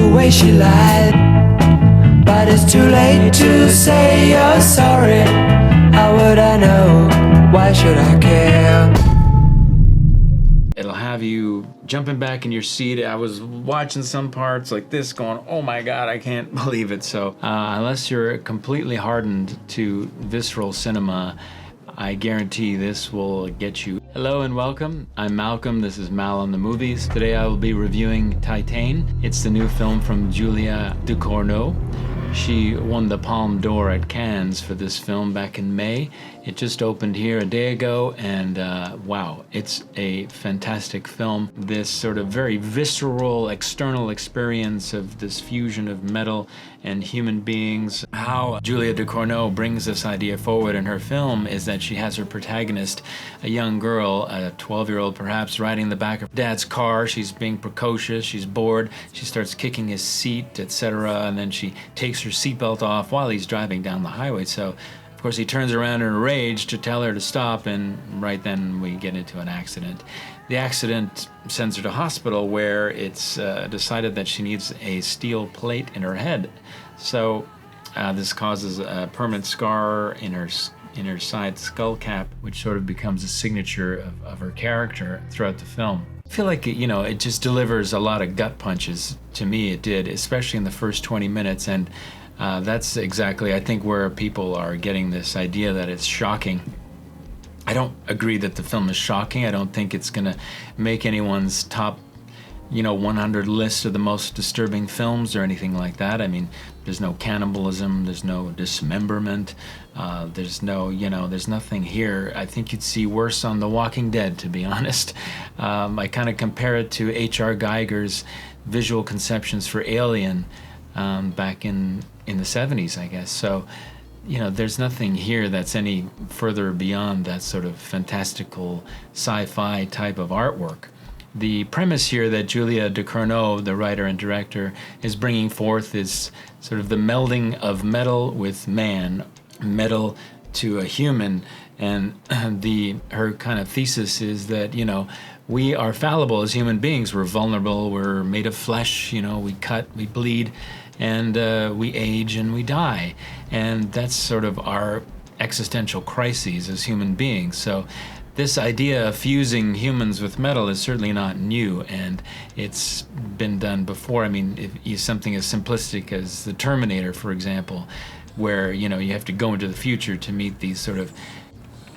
the way she lied. But it's too late to say you're sorry. How would I know? Why should I care? It'll have you jumping back in your seat. I was watching some parts like this going, oh my God, I can't believe it. So unless you're completely hardened to visceral cinema, I guarantee this will get you. Hello and welcome. I'm Malcolm. This is Mal on the Movies. Today I will be reviewing Titane. It's the new film from Julia Ducournau. She won the Palme D'Or at Cannes for this film back in May. It just opened here a day ago, and wow, it's a fantastic film. This sort of very visceral, external experience of this fusion of metal and human beings. How Julia Ducournau brings this idea forward in her film is that she has her protagonist, a young girl, a 12-year-old perhaps, riding in the back of dad's car. She's being precocious, she's bored, she starts kicking his seat, etc., and then she takes her seatbelt off while he's driving down the highway. So, of course, he turns around in a rage to tell her to stop, and right then we get into an accident. The accident sends her to hospital where it's decided that she needs a steel plate in her head. So this causes a permanent scar in her side skull cap, which sort of becomes a signature of her character throughout the film. I feel like it just delivers a lot of gut punches. To me, it did, especially in the first 20 minutes, and that's exactly, I think, where people are getting this idea that it's shocking. I don't agree that the film is shocking. I don't think it's gonna make anyone's top 100 list of the most disturbing films or anything like that. I mean, there's no cannibalism, there's no dismemberment, there's nothing here. I think you'd see worse on The Walking Dead, to be honest. I kind of compare it to H.R. Geiger's visual conceptions for Alien back in the 70s, I guess. So, there's nothing here that's any further beyond that sort of fantastical sci-fi type of artwork. The premise here that Julia Ducournau, the writer and director, is bringing forth is sort of the melding of metal with man, metal to a human, and her kind of thesis is that, we are fallible as human beings. We're vulnerable, we're made of flesh, we cut, we bleed, and we age and we die. And that's sort of our existential crises as human beings. So this idea of fusing humans with metal is certainly not new, and it's been done before. I mean, if something as simplistic as the Terminator, for example, where you have to go into the future to meet these sort of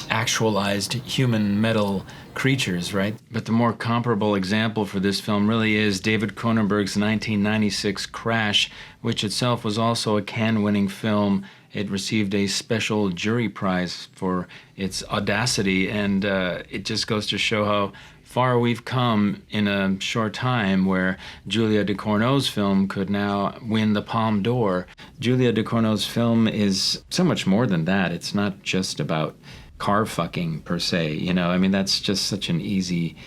actualized human metal creatures, right? But the more comparable example for this film really is David Cronenberg's 1996 Crash, which itself was also a Cannes-winning film. It received a special jury prize for its audacity, and it just goes to show how far we've come in a short time, where Julia Ducournau's film could now win the Palme d'Or. Julia Ducournau's film is so much more than that. It's not just about car fucking per se, I mean, that's just such an easy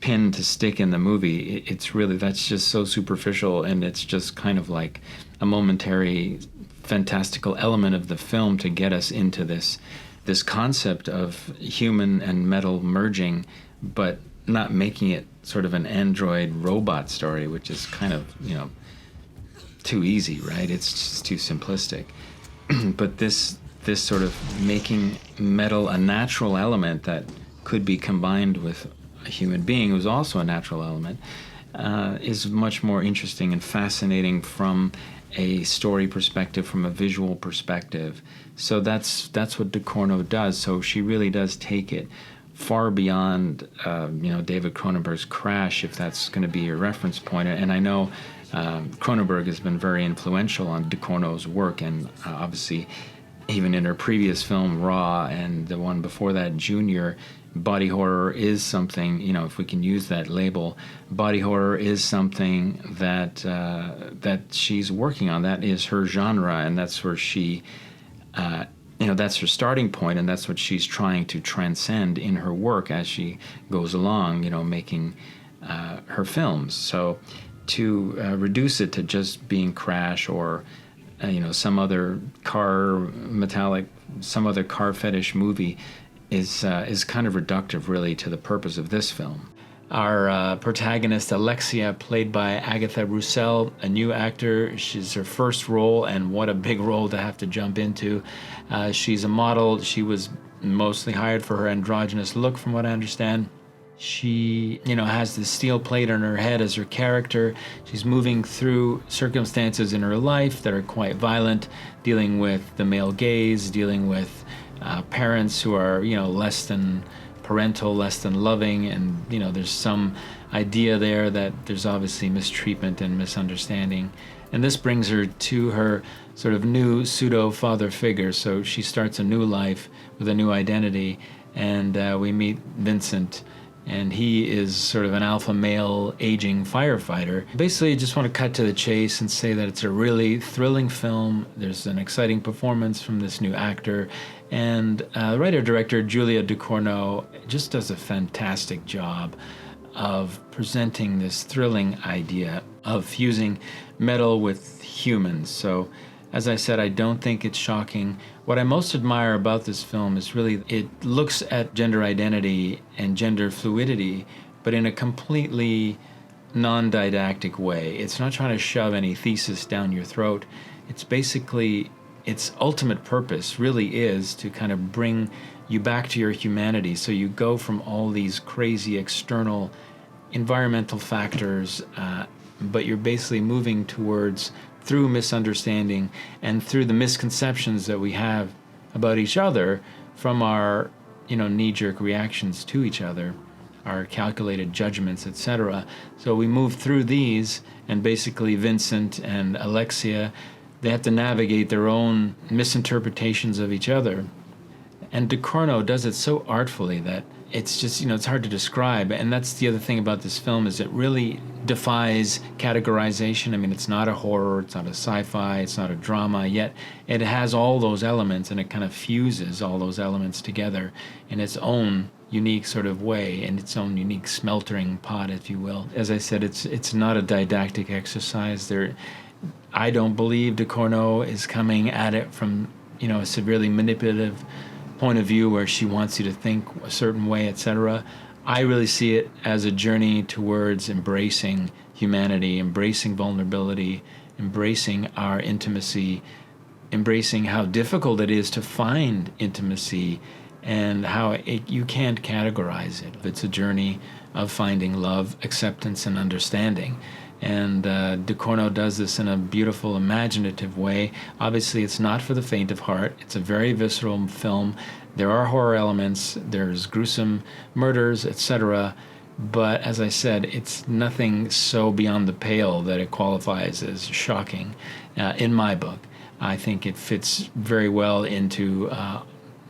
pin to stick in the movie. That's just so superficial, and it's just kind of like a momentary fantastical element of the film to get us into this concept of human and metal merging, but not making it sort of an android robot story, which is kind of too easy, right? It's just too simplistic. But this sort of making metal a natural element that could be combined with a human being who's also a natural element is much more interesting and fascinating from a story perspective, from a visual perspective. So that's what Ducournau does. So she really does take it far beyond David Cronenberg's Crash, if that's going to be your reference point. And I know Cronenberg has been very influential on Ducournau's work, and obviously even in her previous film Raw and the one before that Junior, body horror is something, if we can use that label, body horror is something that she's working on. That is her genre, and that's where she that's her starting point, and that's what she's trying to transcend in her work as she goes along, making her films. So to reduce it to just being Crash or some other car fetish movie is kind of reductive, really, to the purpose of this film. Our protagonist, Alexia, played by Agatha Roussel, a new actor. She's her first role, and what a big role to have to jump into. She's a model. She was mostly hired for her androgynous look, from what I understand. She, has this steel plate on her head as her character. She's moving through circumstances in her life that are quite violent, dealing with the male gaze, dealing with parents who are, less than parental, less than loving, and there's some idea there that there's obviously mistreatment and misunderstanding. And this brings her to her sort of new pseudo father figure. So she starts a new life with a new identity, and we meet Vincent, and he is sort of an alpha male aging firefighter. Basically, I just want to cut to the chase and say that it's a really thrilling film. There's an exciting performance from this new actor, and writer-director Julia Ducournau just does a fantastic job of presenting this thrilling idea of fusing metal with humans. So, as I said, I don't think it's shocking. What I most admire about this film is really it looks at gender identity and gender fluidity, but in a completely non-didactic way. It's not trying to shove any thesis down your throat. It's basically, its ultimate purpose really is to kind of bring you back to your humanity. So you go from all these crazy external environmental factors, but you're basically moving towards, through misunderstanding and through the misconceptions that we have about each other from our, knee-jerk reactions to each other, our calculated judgments, etc. So we move through these, and basically Vincent and Alexia, they have to navigate their own misinterpretations of each other. And Ducournau does it so artfully that it's just, it's hard to describe. And that's the other thing about this film, is it really defies categorization. I mean, it's not a horror, it's not a sci-fi, it's not a drama, yet it has all those elements, and it kind of fuses all those elements together in its own unique sort of way, in its own unique smeltering pot, if you will. As I said, it's not a didactic exercise. I don't believe Ducournau is coming at it from, a severely manipulative point of view where she wants you to think a certain way, etc. I really see it as a journey towards embracing humanity, embracing vulnerability, embracing our intimacy, embracing how difficult it is to find intimacy, and how you can't categorize it. It's a journey of finding love, acceptance, and understanding. And Ducournau does this in a beautiful, imaginative way. Obviously, it's not for the faint of heart. It's a very visceral film. There are horror elements, there's gruesome murders, etc. But as I said, it's nothing so beyond the pale that it qualifies as shocking in my book. I think it fits very well into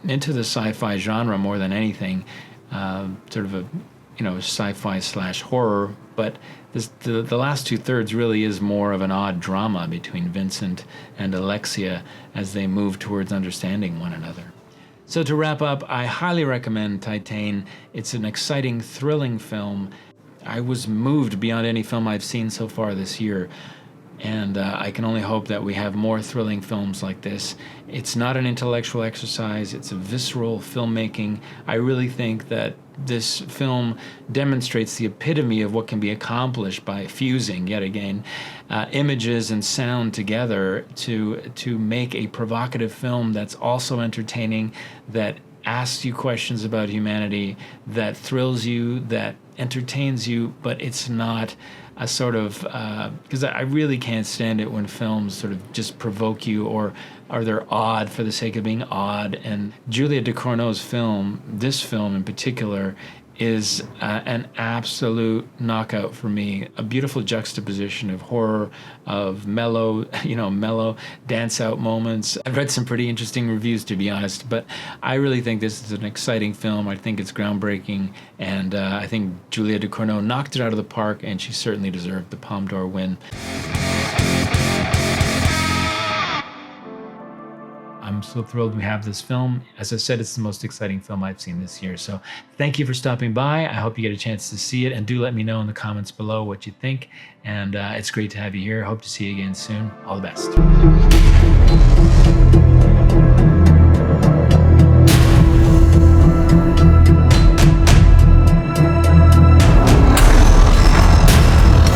the sci-fi genre more than anything, sort of a sci-fi / horror, but the last 2/3 really is more of an odd drama between Vincent and Alexia as they move towards understanding one another. So to wrap up, I highly recommend Titane. It's an exciting, thrilling film. I was moved beyond any film I've seen so far this year, and I can only hope that we have more thrilling films like this. It's not an intellectual exercise, it's a visceral filmmaking. I really think that this film demonstrates the epitome of what can be accomplished by fusing, yet again, images and sound together to make a provocative film that's also entertaining, that asks you questions about humanity, that thrills you, that entertains you, but it's not a sort of, because I really can't stand it when films sort of just provoke you, or they're odd for the sake of being odd. And Julia Ducournau's film, this film in particular, is an absolute knockout for me. A beautiful juxtaposition of horror, of mellow dance out moments. I've read some pretty interesting reviews, to be honest, but I really think this is an exciting film. I think it's groundbreaking, and I think Julia Ducournau knocked it out of the park, and she certainly deserved the Palme d'Or win. I'm so thrilled we have this film. As I said, it's the most exciting film I've seen this year. So thank you for stopping by. I hope you get a chance to see it, and do let me know in the comments below what you think. And it's great to have you here. Hope to see you again soon. All the best.